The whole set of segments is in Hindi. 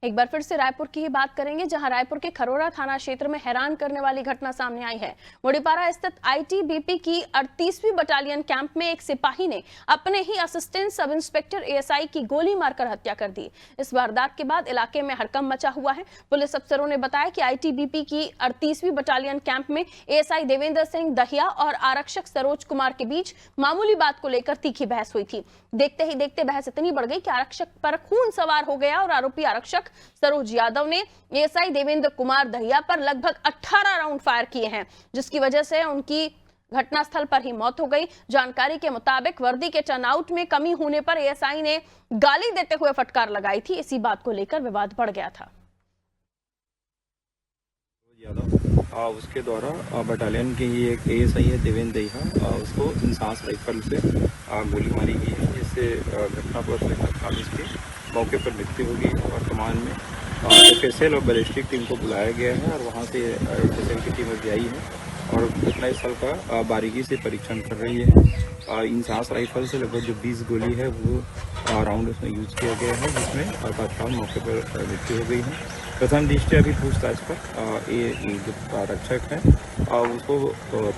एक बार फिर से रायपुर की ही बात करेंगे, जहां रायपुर के खरोरा थाना क्षेत्र में हैरान करने वाली घटना सामने आई है। मुड़ीपारा स्थित आईटीबीपी की 38वीं बटालियन कैंप में एक सिपाही ने अपने ही असिस्टेंट सब इंस्पेक्टर एएसआई की गोली मारकर हत्या कर दी। इस वारदात के बाद इलाके में हड़कंप मचा हुआ है। पुलिस अफसरों ने बताया कि आईटीबीपी की 38वीं बटालियन कैंप में एएसआई देवेंद्र सिंह दहिया और आरक्षक सरोज कुमार के बीच मामूली बात को लेकर तीखी बहस हुई थी। देखते ही देखते बहस इतनी बढ़ गई कि आरक्षक पर खून सवार हो गया और आरोपी आरक्षक सरोज यादव ने एएसआई देवेंद्र कुमार दहिया पर लगभग 18 राउंड फायर किए हैं, जिसकी वजह से उनकी घटनास्थल पर ही मौत हो गई। जानकारी के मुताबिक वर्दी के टर्नआउट में कमी होने पर एएसआई ने गाली देते हुए फटकार लगाई थी। इसी बात को लेकर विवाद बढ़ गया था। उसके द्वारा बटालियन के ही एक एएसआई है देवेंद्र दहिया, उसको इंसास राइफल से गोली मारी गई है, जिससे घटना पर उसके मौके पर मृत्यु होगी। वर्तमान में एफएसएल और बैलिस्टिक टीम को बुलाया गया है और वहां से एफएसएल की टीम अभी आई है और घटनास्थल का बारीकी से परीक्षण कर रही है। इंसास राइफल से लगभग जो 20 गोली है वो राउंड उसमें यूज किया गया है, जिसमें तत्काल मौके पर मृत्यु हो गई है। प्रथम दृष्टया अभी पूछताछ पर ये जो आरक्षक है उसको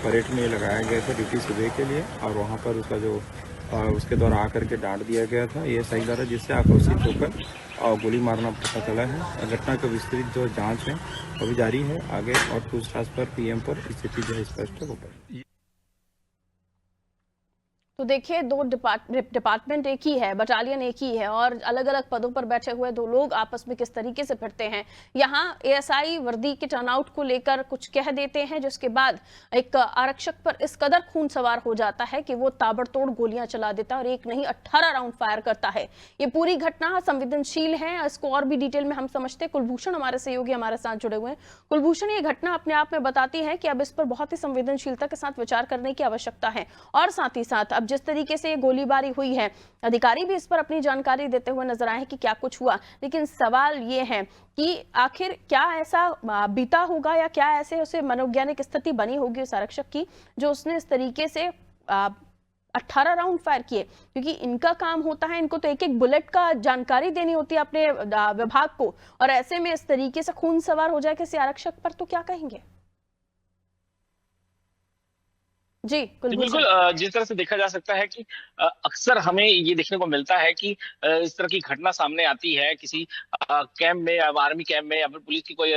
परेड में लगाया गया था ड्यूटी सुबह के लिए, और वहाँ पर उसका जो उसके द्वारा आकर के डांट दिया गया था ये सही द्वारा, जिससे आक्रोशित होकर गोली मारना पता चला है। घटना का विस्तृत जो जांच है अभी जारी है आगे, और पूछताछ पर पीएम पर स्थिति जो है स्पष्ट हो पाई। तो देखिए, दो डिपार्टमेंट एक ही है, बटालियन एक ही है और अलग अलग पदों पर बैठे हुए दो लोग आपस में किस तरीके से भिड़ते हैं। यहाँ एएसआई वर्दी के टर्नआउट को लेकर कुछ कह देते हैं, जिसके बाद एक आरक्षक पर इस कदर खून सवार हो जाता है कि वो ताबड़तोड़ गोलियां चला देता है और एक नहीं 18 राउंड फायर करता है। ये पूरी घटना संवेदनशील है, इसको और भी डिटेल में हम समझते हैं। कुलभूषण हमारे सहयोगी हमारे साथ जुड़े हुए हैं। कुलभूषण, ये घटना अपने आप में बताती है कि अब इस पर बहुत ही संवेदनशीलता के साथ विचार करने की आवश्यकता है, और साथ ही साथ अब जिस तरीके से गोलीबारी हुई है, अधिकारी भी इस पर अपनी जानकारी देते हुए नजर आए कि क्या कुछ हुआ। लेकिन सवाल ये है कि आखिर क्या ऐसा बीता होगा या क्या ऐसे उसे मनोवैज्ञानिक स्थिति बनी होगी उस आरक्षक की, जो उसने इस तरीके से 18 राउंड फायर किए। क्योंकि इनका काम होता है, इनको तो एक एक बुलेट का जानकारी देनी होती है अपने विभाग को, और ऐसे में इस तरीके से खून सवार हो जाए किसी आरक्षक पर, तो क्या कहेंगे? जी बिल्कुल। जिस तरह से देखा जा सकता है कि अक्सर हमें ये देखने को मिलता है कि इस तरह की घटना सामने आती है किसी कैंप में या आर्मी कैंप में या फिर पुलिस की कोई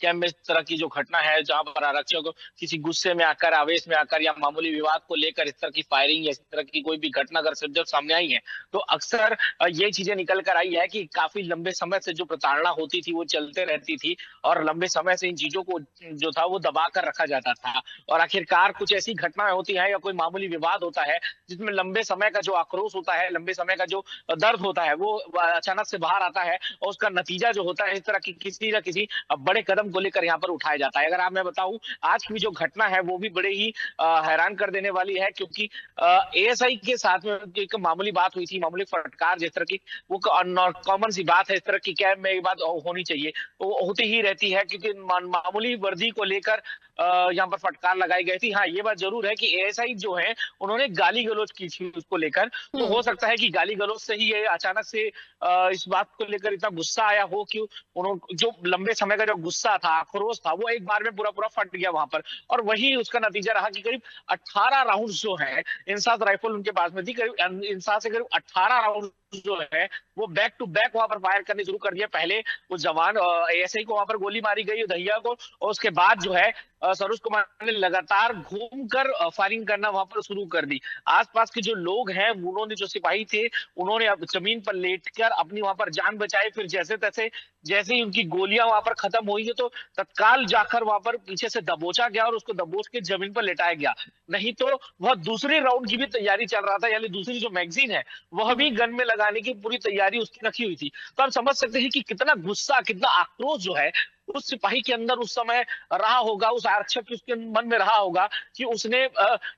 कैंप में। इस तरह की जो घटना है जहां पर आरक्षक को किसी गुस्से में आकर, आवेश में आकर या मामूली विवाद को लेकर इस तरह की फायरिंग या इस तरह की कोई भी घटना अगर जब सामने आई है, तो अक्सर ये चीजें निकल कर आई है कि काफी लंबे समय से जो प्रताड़ना होती थी वो चलते रहती थी और लंबे समय से इन चीजों को जो था वो दबा कर रखा जाता था। और आखिरकार कुछ ऐसी घटनाएं होती है या कोई मामूली विवाद होता है जिसमें लंबे समय का जो आक्रोश होता है, लंबे समय का जो दर्द होता है, वो अचानक से बाहर आता है और उसका नतीजा जो होता है इस तरह की किसी न किसी बड़े कदम को लेकर यहाँ पर उठाया जाता है। अगर आप मैं बताऊं, आज की जो घटना है वो भी बड़े ही हैरान कर देने वाली है, क्योंकि एएसआई के साथ में एक मामूली बात हुई थी, मामूली फटकार जिस तरह की, वो कॉमन सी बात है, इस तरह की कैब में ये बात होनी चाहिए, वो होती ही रहती है, क्योंकि मामूली वर्दी को लेकर यहाँ पर फटकार लगाई गई थी। हाँ, ये बात जरूर है कि एएसआई जो है उन्होंने गाली गलौज की थी उसको लेकर, तो हो सकता है कि गाली गलौज से ही ये अचानक से इस बात को लेकर इतना गुस्सा आया हो कि उन्होंने जो लंबे समय का जो गुस्सा था, आक्रोश था, वो एक बार में पूरा पूरा फट गया वहां पर। और वही उसका नतीजा रहा कि करीब 18 राउंड जो है, इंसास राइफल उनके पास में थी, करीब इंसास से करीब 18 राउंड जो है वो बैक टू बैक वहां पर फायर करने शुरू कर दिया। पहले वो जवान एएसआई को वहां पर गोली मारी गई दहिया को, और उसके बाद जो है सरोज कुमार ने लगातार घूमकर फायरिंग करना वहां पर शुरू कर दी। आसपास के जो लोग हैं, उन्होंने, जो सिपाही थे, उन्होंने अब जमीन पर लेटकर अपनी वहां पर जान बचाई। फिर जैसे तैसे जैसे ही उनकी गोलियां वहां पर खत्म हुई है, तो तत्काल जाकर वहां पर पीछे से दबोचा गया और उसको दबोच के जमीन पर लेटाया गया। नहीं तो वह दूसरे राउंड की भी तैयारी चल रहा था, यानी दूसरी जो मैगजीन है वह भी गन में लगाने की पूरी तैयारी उसकी रखी हुई थी। तो आप समझ सकते हैं कि कितना गुस्सा, कितना आक्रोश जो है उस सिपाही के अंदर उस समय रहा होगा, उस आरक्षक के उसके मन में रहा होगा कि उसने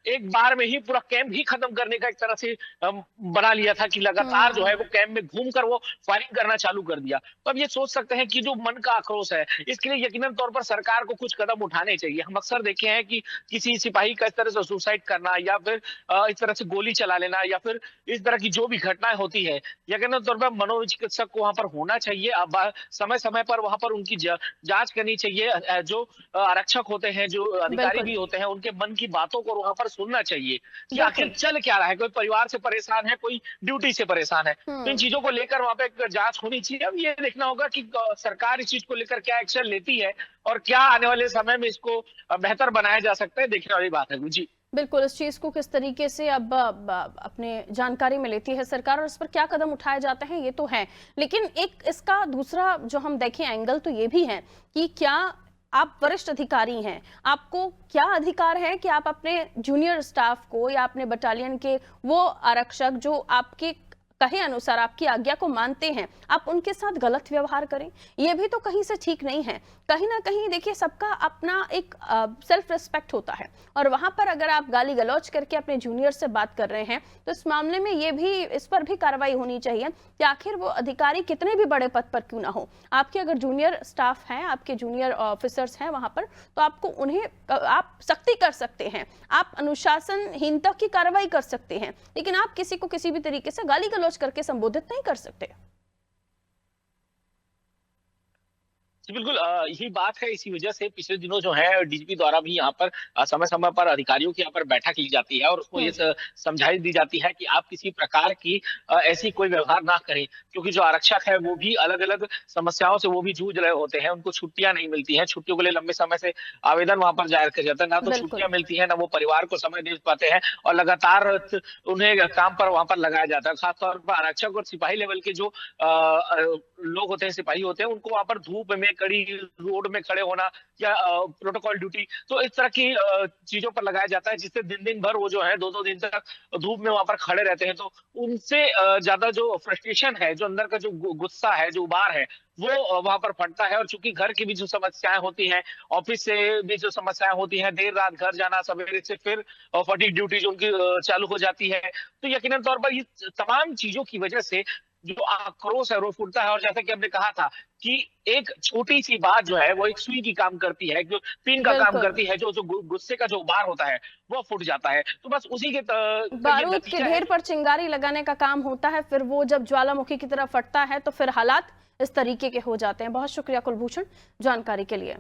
एक बार में ही पूरा कैंप ही खत्म करने का एक तरह से बना लिया था कि लगातार जो है वो कैंप में घूमकर वो फायरिंग करना चालू कर दिया। तो अब ये सोच सकते हैं कि जो मन का आक्रोश है, इसके लिए यकीनन तौर पर सरकार को कुछ कदम उठाने चाहिए। हम अक्सर देखे हैं कि किसी सिपाही का इस तरह से सुसाइड करना या फिर इस तरह से गोली चला लेना या फिर इस तरह की जो भी घटनाएं होती है, यकीनन तौर पर मनोचिकित्सक को वहां पर होना चाहिए। अब समय समय पर वहां पर उनकी जांच करनी चाहिए। जो आरक्षक होते हैं, जो अधिकारी भी होते हैं, उनके मन की बातों को वहां पर सुनना चाहिए कि आखिर चल क्या रहा है। कोई परिवार से परेशान है, कोई ड्यूटी से परेशान है, तो इन चीजों को लेकर वहां पे एक जांच होनी चाहिए। अब ये देखना होगा कि सरकार इस चीज को लेकर क्या एक्शन लेती है और क्या आने वाले समय में इसको बेहतर बनाया जा सकता है, देखने वाली बात है। जी बिल्कुल, इस चीज को किस तरीके से अब अपने जानकारी में लेती है सरकार और इस पर क्या कदम उठाए जाते हैं ये तो है, लेकिन एक इसका दूसरा जो हम देखें एंगल तो ये भी है कि क्या आप वरिष्ठ अधिकारी हैं, आपको क्या अधिकार है कि आप अपने जूनियर स्टाफ को या अपने बटालियन के वो आरक्षक जो आपके कहे अनुसार आपकी आज्ञा को मानते हैं, आप उनके साथ गलत व्यवहार करें? ये भी तो कहीं से ठीक नहीं है। कहीं ना कहीं देखिए, सबका अपना एक सेल्फ रिस्पेक्ट होता है और वहां पर अगर आप गाली गलौज करके अपने जूनियर से बात कर रहे हैं तो इस मामले में ये भी, इस पर भी कार्रवाई होनी चाहिए कि आखिर वो अधिकारी कितने भी बड़े पद पर क्यों ना हो, आपके अगर जूनियर स्टाफ हैं, आपके जूनियर ऑफिसर्स हैं वहां पर, तो आपको उन्हें आप सख्ती कर सकते हैं, आप अनुशासनहीनता की कार्रवाई कर सकते हैं, लेकिन आप किसी को किसी भी तरीके से गाली गलौज करके संबोधित नहीं कर सकते। जी बिल्कुल, यही बात है। इसी वजह से पिछले दिनों जो है डीजीपी द्वारा भी यहाँ पर समय समय पर अधिकारियों की यहाँ पर बैठक ली जाती है और उसको ये समझाई दी जाती है कि आप किसी प्रकार की ऐसी कोई व्यवहार ना करें, क्योंकि जो आरक्षक है वो भी अलग अलग समस्याओं से वो भी जूझ रहे होते हैं। उनको छुट्टियां नहीं मिलती हैं, छुट्टियों के लिए लंबे समय से आवेदन वहां पर जाहिर किया जाता है, ना तो छुट्टियां मिलती है, ना वो परिवार को समय दे पाते हैं और लगातार उन्हें काम पर वहां पर लगाया जाता है। खासतौर पर आरक्षक और सिपाही लेवल के जो लोग होते हैं, सिपाही होते हैं, उनको वहां पर धूप में, कड़ी रोड में खड़े होना या प्रोटोकॉल ड्यूटी, तो इस तरह की चीजों पर लगाया जाता है, जिससे दिन दिन भर वो जो है 2-2 दिन तक धूप में वहां पर खड़े रहते हैं। तो उनसे ज्यादा जो फ्रस्ट्रेशन है, जो अंदर का जो गुस्सा है, जो उबार है, वो वहां पर फटता है। और चूंकि घर की भी जो समस्याएं होती हैं, ऑफिस से भी जो समस्याएं होती हैं, देर रात घर जाना, सवेरे से फिर फटीग ड्यूटी जो उनकी चालू हो जाती है, तो यकीनन तौर पर ये तमाम चीजों की वजह से जो आक्रोश है वो फूटता है। और जैसा कि हमने कहा था कि एक छोटी सी बात जो है वो एक सुई की काम करती है, जो पिन का काम करती है, जो गुस्से का जो उबार होता है वो फूट जाता है। तो बस उसी के बारूद के ढेर पर चिंगारी लगाने का काम होता है, फिर वो जब ज्वालामुखी की तरफ फटता है तो फिर हालात इस तरीके के हो जाते हैं। बहुत शुक्रिया कुलभूषण जानकारी के लिए।